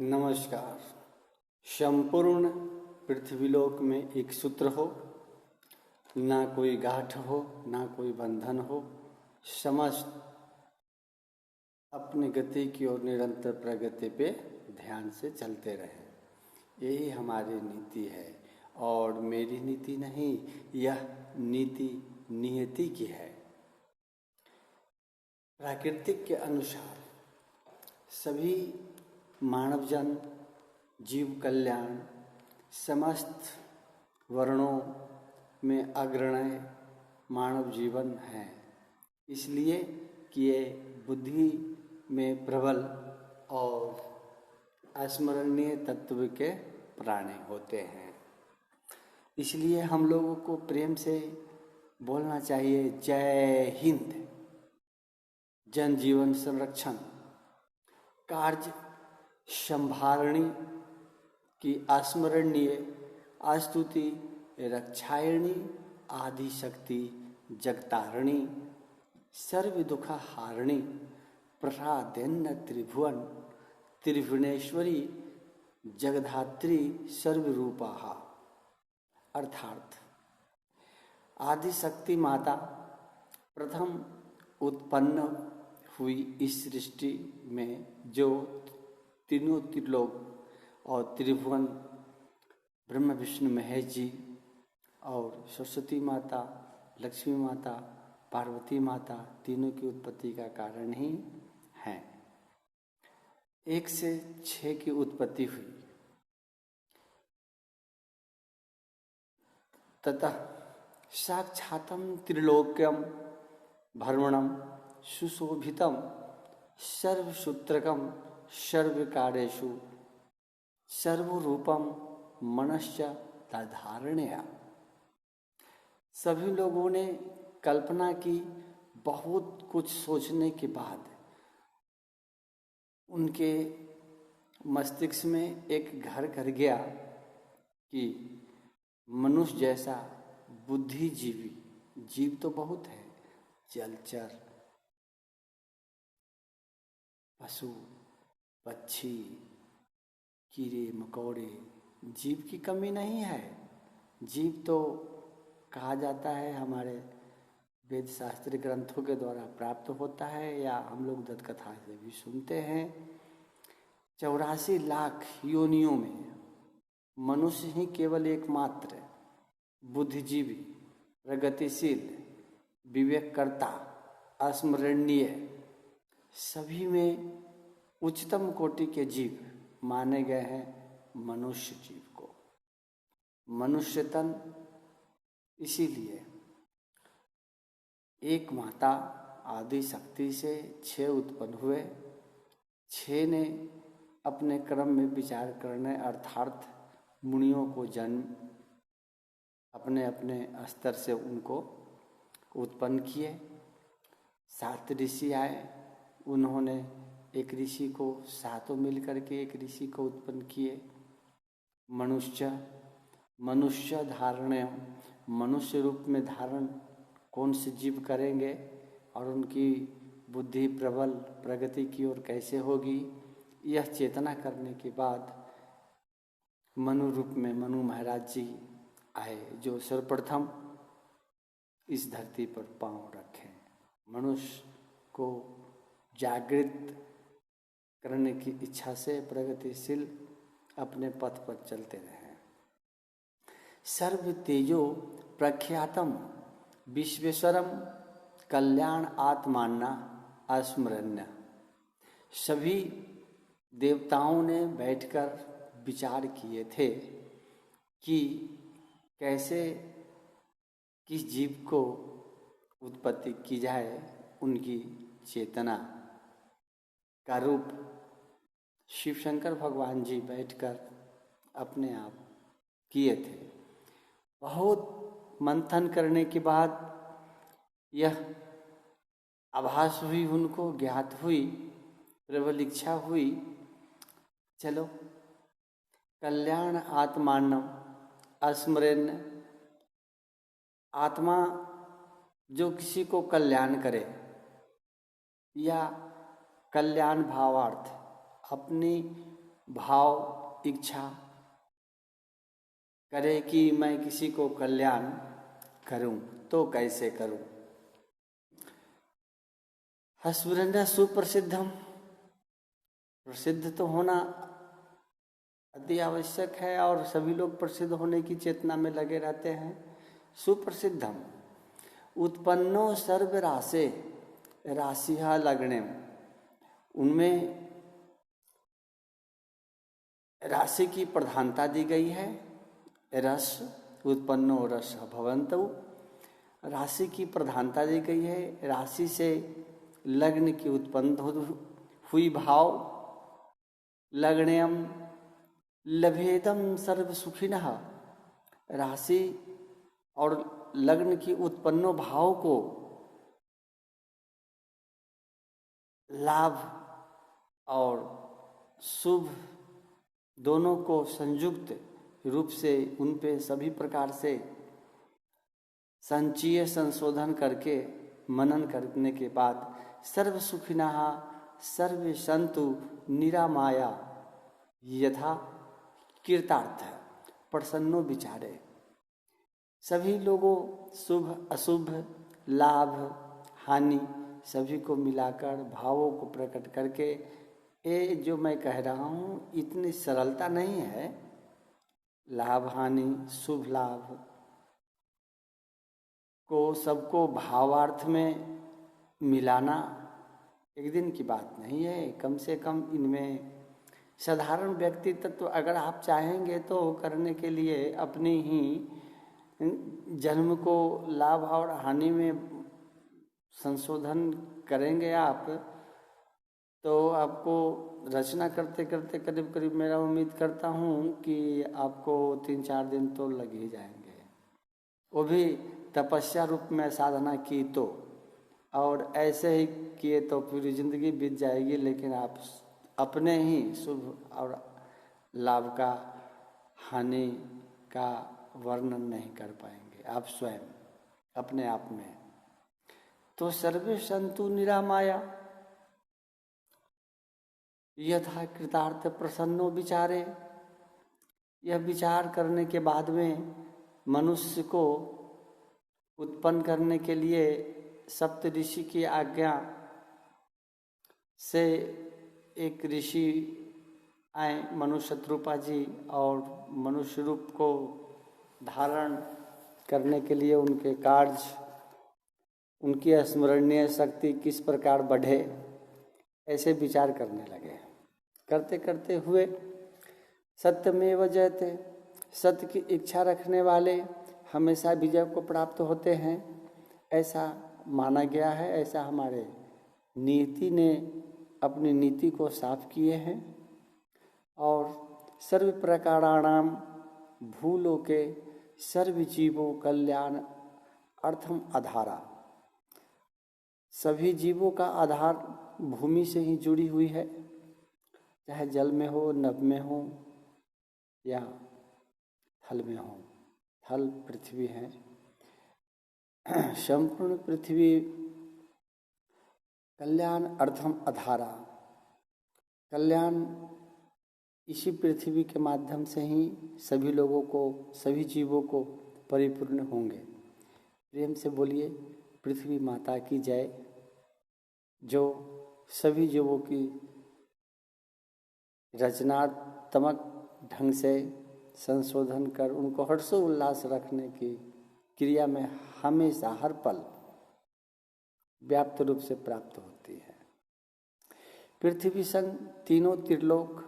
नमस्कार। संपूर्ण पृथ्वीलोक में एक सूत्र हो, ना कोई गांठ हो, ना कोई बंधन हो, समस्त अपनी गति की ओर निरंतर प्रगति पे ध्यान से चलते रहें। यही हमारी नीति है और मेरी नीति नहीं, यह नीति नियति की है। प्राकृतिक के अनुसार सभी मानवजन जीव कल्याण समस्त वर्णों में अग्रणी मानव जीवन है, इसलिए कि ये बुद्धि में प्रबल और अस्मरणीय तत्व के प्राणी होते हैं। इसलिए हम लोगों को प्रेम से बोलना चाहिए, जय हिंद। जन जीवन संरक्षण कार्य संभारणी की अस्मरणीय अस्तुति रक्षायणी आदि शक्ति जगतारणी सर्व दुख हारणी प्रसादेन्न त्रिभुवन त्रिभुवनेश्वरी जगधात्री सर्वरूपाः। अर्थात आदि शक्ति माता प्रथम उत्पन्न हुई इस सृष्टि में, जो तीनों त्रिलोक और त्रिभुवन ब्रह्मा विष्णु महेश जी और सरस्वती माता, लक्ष्मी माता, पार्वती माता तीनों की उत्पत्ति का कारण ही है। 1 से 6 की उत्पत्ति हुई, ततः साक्षातम त्रिलोक्यम भ्रमणम सुशोभितम सर्वसूत्रकम सर्वकार्येषु सर्वरूपम मनश्च तद्धारणया। सभी लोगों ने कल्पना की, बहुत कुछ सोचने के बाद उनके मस्तिष्क में एक घर कर गया कि मनुष्य जैसा बुद्धिजीवी जीव तो बहुत है, जलचर पशु पक्षी कीड़े मकोड़े, जीव की कमी नहीं है। जीव तो कहा जाता है हमारे वेद शास्त्रीय ग्रंथों के द्वारा प्राप्त होता है, या हम लोग दत्त कथा से भी सुनते हैं। 84 लाख योनियों में मनुष्य ही केवल एकमात्र बुद्धिजीवी, प्रगतिशील, विवेककर्ता, अस्मरणीय, सभी में उच्चतम कोटि के जीव माने गए हैं मनुष्य जीव को। मनुष्य तन इसीलिए एक माता आदि शक्ति से 6 उत्पन्न हुए। 6 ने अपने क्रम में विचार करने अर्थात मुनियों को जन्म अपने अपने स्तर से उनको उत्पन्न किए। 7 ऋषि आए, उन्होंने एक ऋषि को, सातों मिल करके एक ऋषि को उत्पन्न किए। मनुष्य धारण, मनुष्य रूप में धारण कौन से जीव करेंगे और उनकी बुद्धि प्रबल प्रगति की ओर कैसे होगी, यह चेतना करने के बाद मनु रूप में मनु महाराज जी आए, जो सर्वप्रथम इस धरती पर पांव रखे। मनुष्य को जागृत करने की इच्छा से प्रगतिशील अपने पथ पर चलते रहे। सर्व तेजो प्रख्यातम विश्वेश्वरम कल्याण आत्माना अस्मरण्य। सभी देवताओं ने बैठकर विचार किए थे कि कैसे किस जीव को उत्पत्ति की जाए। उनकी चेतना का रूप शिव शंकर भगवान जी बैठकर अपने आप किए थे। बहुत मंथन करने के बाद यह आभास हुई, उनको ज्ञात हुई, प्रबल इच्छा हुई, चलो कल्याण आत्मानम अस्मरण, आत्मा जो किसी को कल्याण करे या कल्याण भावार्थ अपनी भाव इच्छा करे कि मैं किसी को कल्याण करूं तो कैसे करूं। हस्वरण्य सुप्रसिद्धम, प्रसिद्ध तो होना अति आवश्यक है और सभी लोग प्रसिद्ध होने की चेतना में लगे रहते हैं। सुप्रसिद्धम उत्पन्नो सर्व राशे राशिहा लग्ने, उनमें राशि की प्रधानता दी गई है। रस उत्पन्नो रस भवन्तु, राशि की प्रधानता दी गई है। राशि से लग्न की उत्पन्न हुई भाव लग्नेयम लभेदम सर्व सुखिनः, राशि और लग्न की उत्पन्न भाव को लाभ और शुभ दोनों को संयुक्त रूप से उन पे सभी प्रकार से संचय संशोधन करके मनन करने के बाद सर्व सुखिनः सर्व सन्तु निरामाया यथा कृतार्थ प्रसन्नो विचारे, सभी लोगों शुभ अशुभ लाभ हानि सभी को मिलाकर भावों को प्रकट करके, ये जो मैं कह रहा हूँ इतनी सरलता नहीं है। लाभ हानि शुभ लाभ को सबको भावार्थ में मिलाना एक दिन की बात नहीं है। कम से कम इनमें साधारण व्यक्ति तत्व अगर आप चाहेंगे तो करने के लिए अपनी ही जन्म को लाभ और हानि में संशोधन करेंगे आप, तो आपको रचना करते करते करीब करीब मेरा उम्मीद करता हूँ कि आपको 3-4 दिन तो लग ही जाएंगे, वो भी तपस्या रूप में साधना की तो, और ऐसे ही किए तो पूरी जिंदगी बीत जाएगी, लेकिन आप अपने ही शुभ और लाभ का हानि का वर्णन नहीं कर पाएंगे आप स्वयं अपने आप में। तो सर्वे सन्तु निरामाया यथा कृतार्थ प्रसन्नो विचारे, यह विचार करने के बाद में मनुष्य को उत्पन्न करने के लिए सप्त ऋषि की आज्ञा से एक ऋषि आए मनुष्य शत्रुपा जी, और मनुष्य रूप को धारण करने के लिए उनके कार्य, उनकी स्मरणीय शक्ति किस प्रकार बढ़े, ऐसे विचार करने लगे। करते करते हुए सत्यमेव जयते, सत्य की इच्छा रखने वाले हमेशा विजय को प्राप्त होते हैं, ऐसा माना गया है। ऐसा हमारे नीति ने अपनी नीति को साफ किए हैं। और सर्व प्रकाराणाम भूलोके सर्व जीवों कल्याण अर्थम आधारा, सभी जीवों का आधार भूमि से ही जुड़ी हुई है, चाहे जल में हो, नभ में हो या थल में हो। थल पृथ्वी है, संपूर्ण पृथ्वी कल्याण अर्थम आधारा, कल्याण इसी पृथ्वी के माध्यम से ही सभी लोगों को, सभी जीवों को परिपूर्ण होंगे। प्रेम से बोलिए पृथ्वी माता की जय, जो सभी जीवों की रचनात्मक ढंग से संशोधन कर उनको हर्षोल्लास रखने की क्रिया में हमेशा हर पल व्याप्त रूप से प्राप्त होती है। पृथ्वी संग तीनों त्रिलोक,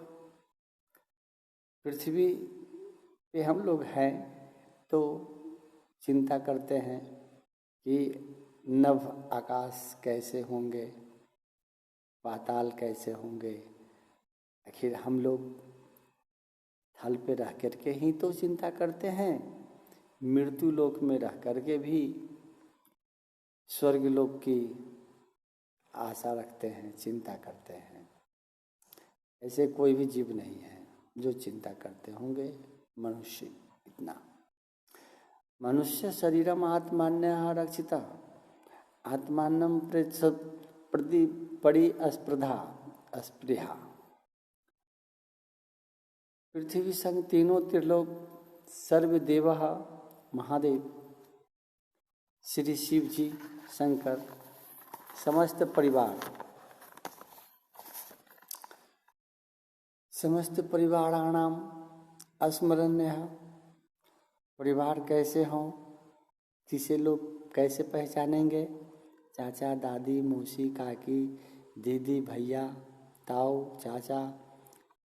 पृथ्वी पे हम लोग हैं तो चिंता करते हैं कि नभ आकाश कैसे होंगे, पाताल कैसे होंगे। आखिर हम लोग थल पे रह करके ही तो चिंता करते हैं, मृत्यु लोक में रह करके भी स्वर्ग लोक की आशा रखते हैं, चिंता करते हैं। ऐसे कोई भी जीव नहीं है जो चिंता करते होंगे। मनुष्य इतना, मनुष्य शरीरम आत्मान्यः रक्षिता आत्मानं प्रति पड़ी अस्पृधा अस्पृहा, पृथ्वी संग तीनों त्रिलोक सर्वदेव महादेव श्री शिव जी शंकर समस्त परिवाराणाम स्मरण्य। परिवार कैसे हों, जिसे लोग कैसे पहचानेंगे? चाचा, दादी, मौसी, काकी, दीदी, भैया, ताऊ, चाचा,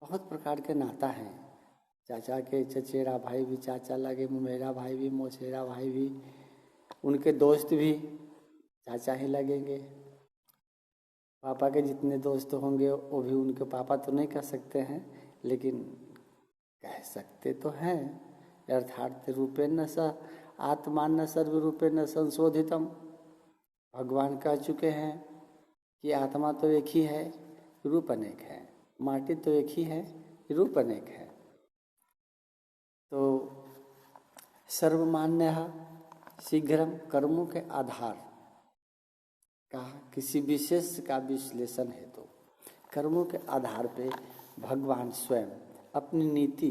बहुत प्रकार के नाता हैं। चाचा के चचेरा भाई भी चाचा लगे, मुमेरा भाई भी, मौसेरा भाई भी, उनके दोस्त भी चाचा ही लगेंगे। पापा के जितने दोस्त होंगे वो भी उनके पापा तो नहीं कह सकते हैं, लेकिन कह सकते तो हैं। अर्थात रूपेण स आत्मान सर्वरूपेण संशोधितम। भगवान कह चुके हैं कि आत्मा तो एक ही है, रूप अनेक है। माटी तो एक ही है, रूप अनेक है। तो सर्वमान्य शीघ्रम कर्मों के आधार का किसी विशेष का विश्लेषण है तो कर्मों के आधार पे भगवान स्वयं अपनी नीति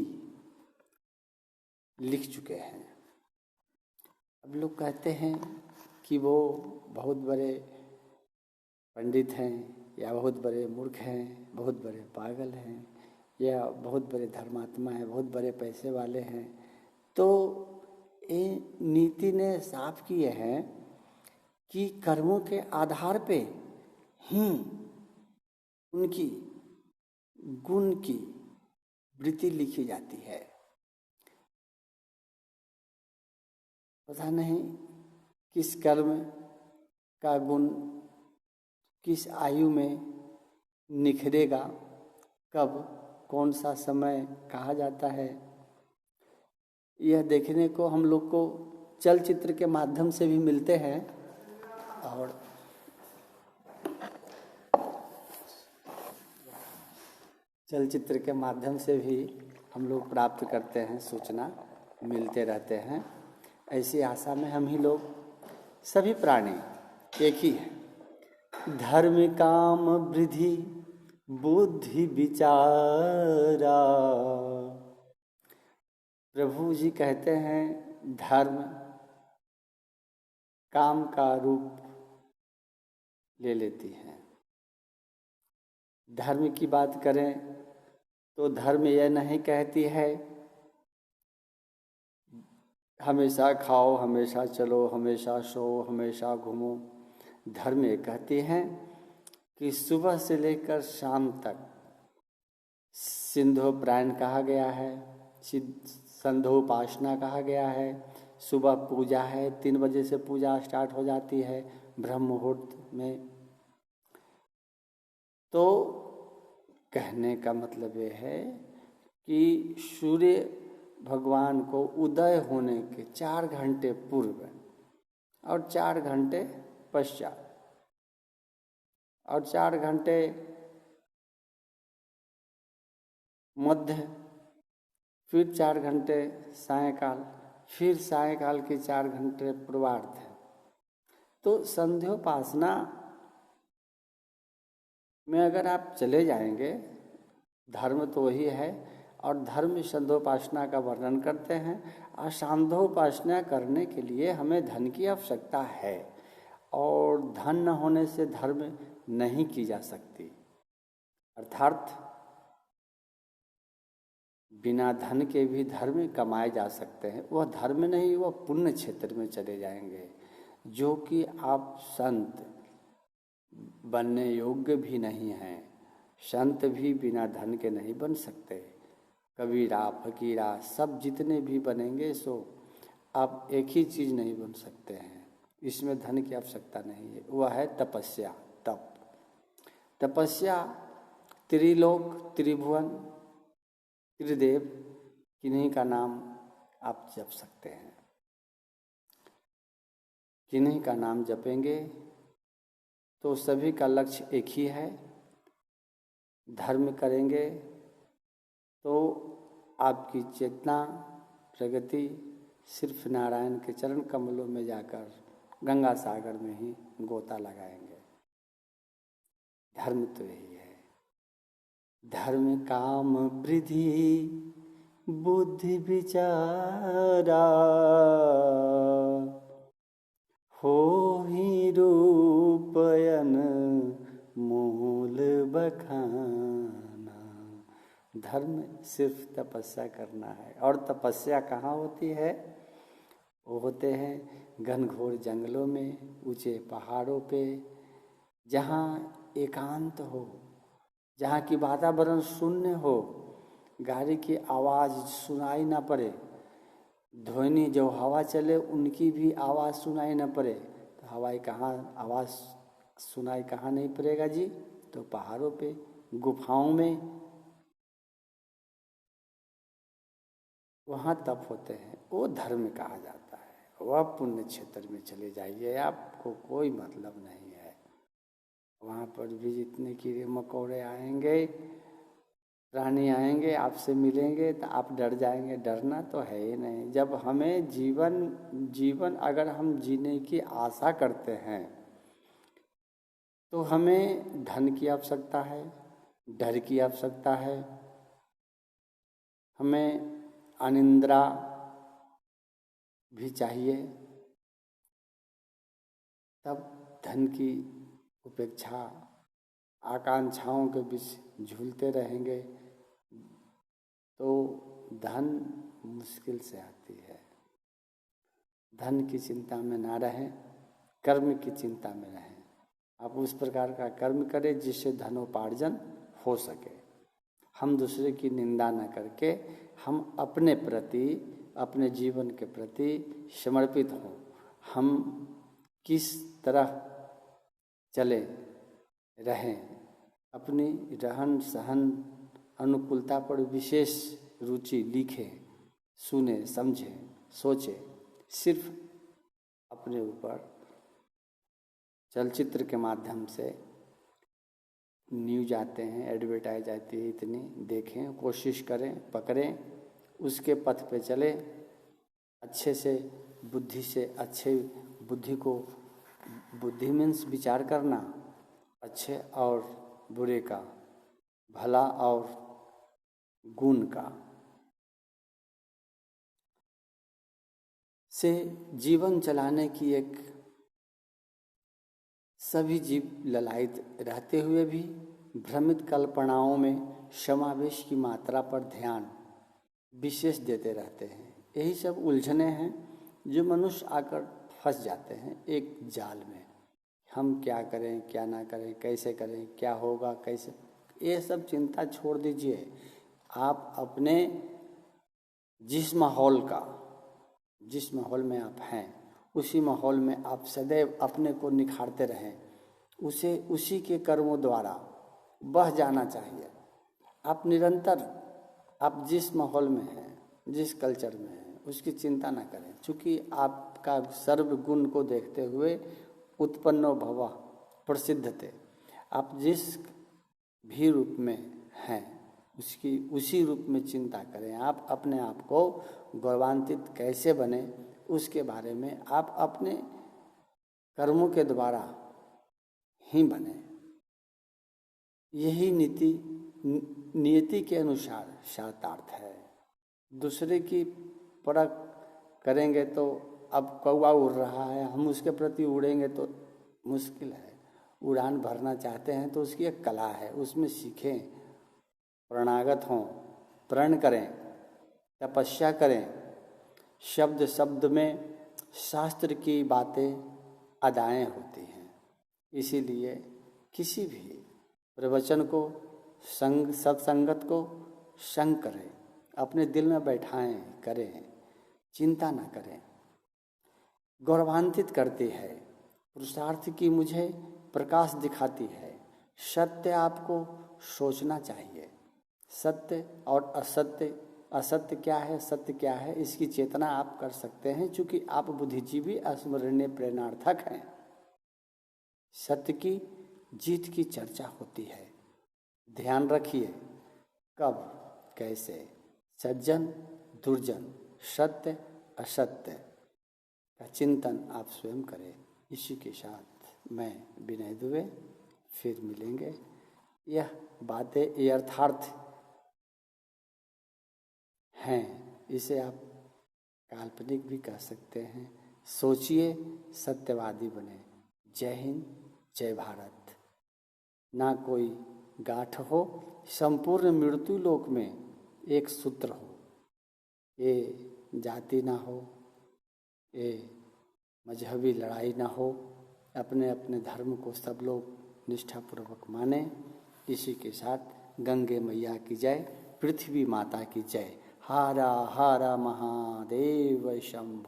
लिख चुके हैं। अब लोग कहते हैं कि वो बहुत बड़े पंडित हैं, या बहुत बड़े मूर्ख हैं, बहुत बड़े पागल हैं, या बहुत बड़े धर्मात्मा हैं, बहुत बड़े पैसे वाले हैं। तो ये नीति ने साफ किए हैं कि कर्मों के आधार पे ही उनकी गुण की वृत्ति लिखी जाती है। पता नहीं किस कर्म का गुण किस आयु में निखरेगा, कब कौन सा समय कहा जाता है। यह देखने को हम लोग को चलचित्र के माध्यम से भी मिलते हैं और चलचित्र के माध्यम से भी हम लोग प्राप्त करते हैं, सूचना मिलते रहते हैं। ऐसी आशा में हम ही लोग सभी प्राणी एक ही हैं। धर्म काम वृद्धि बुद्धि विचारा। प्रभु जी कहते हैं धर्म काम का रूप ले लेती है। धर्म की बात करें तो धर्म यह नहीं कहती है हमेशा खाओ, हमेशा चलो, हमेशा सो, हमेशा घूमो। धर्म ये कहती है कि सुबह से लेकर शाम तक सिंधोपायन कहा गया है, संध्योपासना कहा गया है। सुबह पूजा है, 3 बजे से पूजा स्टार्ट हो जाती है ब्रह्म मुहूर्त में। तो कहने का मतलब ये है कि सूर्य भगवान को उदय होने के 4 घंटे पूर्व और 4 घंटे पश्चात और 4 घंटे मध्य, फिर 4 घंटे सायंकाल, फिर सायंकाल के 4 घंटे पूर्वार्ध। तो संध्योपासना में अगर आप चले जाएंगे, धर्म तो वही है और धर्म संध्योपासना का वर्णन करते हैं। और संध्योपासना करने के लिए हमें धन की आवश्यकता है और धन न होने से धर्म नहीं की जा सकती। अर्थात बिना धन के भी धर्म कमाए जा सकते हैं। वह धर्म नहीं, वह पुण्य क्षेत्र में चले जाएंगे, जो कि आप संत बनने योग्य भी नहीं हैं। संत भी बिना धन के नहीं बन सकते। कबीरा, फकीरा सब जितने भी बनेंगे सो आप एक ही चीज़ नहीं बन सकते हैं। इसमें धन की आवश्यकता नहीं है। वह है तपस्या, तप। तपस्या त्रिलोक, त्रिभुवन, त्रिदेव किन्हीं का नाम आप जप सकते हैं। किन्हीं का नाम जपेंगे तो सभी का लक्ष्य एक ही है। धर्म करेंगे तो आपकी चेतना प्रगति सिर्फ नारायण के चरण कमलों में जाकर गंगा सागर में ही गोता लगाएंगे। धर्म तो यही है। धर्म काम वृद्धि बुद्धि विचारा, हो ही रूपयन मूल बखाना। धर्म सिर्फ तपस्या करना है, और तपस्या कहाँ होती है? वो होते हैं घनघोर जंगलों में, ऊंचे पहाड़ों पे, जहाँ एकांत हो, जहाँ की वातावरण शून्य हो, गाड़ी की आवाज़ सुनाई ना पड़े, ध्वनि जो हवा चले उनकी भी आवाज़ सुनाई ना पड़े। तो हवाई कहाँ आवाज़ सुनाई कहाँ नहीं पड़ेगा जी? तो पहाड़ों पे, गुफाओं में, वहाँ तप होते हैं। वो धर्म कहा जाता है। वह पुण्य क्षेत्र में चले जाइए, आपको कोई मतलब नहीं है। वहाँ पर भी जितने कीड़े मकोड़े आएंगे, प्राणी आएंगे, आपसे मिलेंगे तो आप डर जाएंगे। डरना तो है ही नहीं। जब हमें जीवन अगर हम जीने की आशा करते हैं तो हमें धन की आवश्यकता है, डर की आवश्यकता है, हमें अनिद्रा भी चाहिए। तब धन की उपेक्षा, आकांक्षाओं के बीच झूलते रहेंगे तो धन मुश्किल से आती है। धन की चिंता में ना रहें, कर्म की चिंता में रहें। आप उस प्रकार का कर्म करें जिससे धनोपार्जन हो सके। हम दूसरे की निंदा न करके हम अपने प्रति, अपने जीवन के प्रति समर्पित हों। हम किस तरह चले रहें, अपनी रहन सहन अनुकूलता पर विशेष रुचि लिखें, सुने, समझें, सोचें। सिर्फ अपने ऊपर चलचित्र के माध्यम से न्यूज आते हैं, एडवर्टाइज आती है, इतनी देखें, कोशिश करें, पकड़ें, उसके पथ पे चलें। अच्छे से बुद्धि से, अच्छे बुद्धि को, बुद्धि मीन्स विचार करना, अच्छे और बुरे का, भला और गुण का, से जीवन चलाने की एक, सभी जीव ललायित रहते हुए भी भ्रमित कल्पनाओं में समावेश की मात्रा पर ध्यान विशेष देते रहते हैं। यही सब उलझने हैं जो मनुष्य आकर फंस जाते हैं एक जाल में। हम क्या करें, क्या ना करें, कैसे करें, क्या होगा, कैसे, ये सब चिंता छोड़ दीजिए। आप अपने जिस माहौल में आप हैं, उसी माहौल में आप सदैव अपने को निखारते रहें। उसे उसी के कर्मों द्वारा बह जाना चाहिए। आप निरंतर, आप जिस माहौल में हैं, जिस कल्चर में हैं, उसकी चिंता ना करें, क्योंकि आपका सर्वगुण को देखते हुए उत्पन्नो भवः प्रसिद्धते। आप जिस भी रूप में हैं उसकी उसी रूप में चिंता करें। आप अपने आप को गौरवान्वित कैसे बने, उसके बारे में आप अपने कर्मों के द्वारा ही बने। यही नियति के अनुसार शास्त्रार्थ है। दूसरे की परख करेंगे तो, अब कौवा उड़ रहा है, हम उसके प्रति उड़ेंगे तो मुश्किल है। उड़ान भरना चाहते हैं तो उसकी एक कला है, उसमें सीखें, प्रणागत हों, प्रण करें, तपस्या करें। शब्द शब्द में शास्त्र की बातें अदाएं होती हैं। इसीलिए किसी भी प्रवचन को, सत्संगत को संग करें, अपने दिल में बैठाएं, करें, चिंता ना करें। गौरवान्वित करती है, पुरुषार्थ की मुझे प्रकाश दिखाती है। सत्य आपको सोचना चाहिए। सत्य और असत्य, असत्य क्या है, सत्य क्या है, इसकी चेतना आप कर सकते हैं, क्योंकि आप बुद्धिजीवी अस्मरणीय प्रेरणार्थक हैं। सत्य की जीत की चर्चा होती है। ध्यान रखिए, कब, कैसे, सज्जन दुर्जन, सत्य असत्य का चिंतन आप स्वयं करें। इसी के साथ मैं विनय दुबे, फिर मिलेंगे। यह बातें यथार्थ हैं, इसे आप काल्पनिक भी कह सकते हैं। सोचिए, सत्यवादी बने। जय हिंद, जय भारत। ना कोई गांठ हो, संपूर्ण मृत्यु लोक में एक सूत्र हो। ये जाति ना हो, ये मजहबी लड़ाई ना हो, अपने अपने धर्म को सब लोग निष्ठापूर्वक माने। इसी के साथ गंगे मैया की जय, पृथ्वी माता की जय। हर हर महादेव शंभो।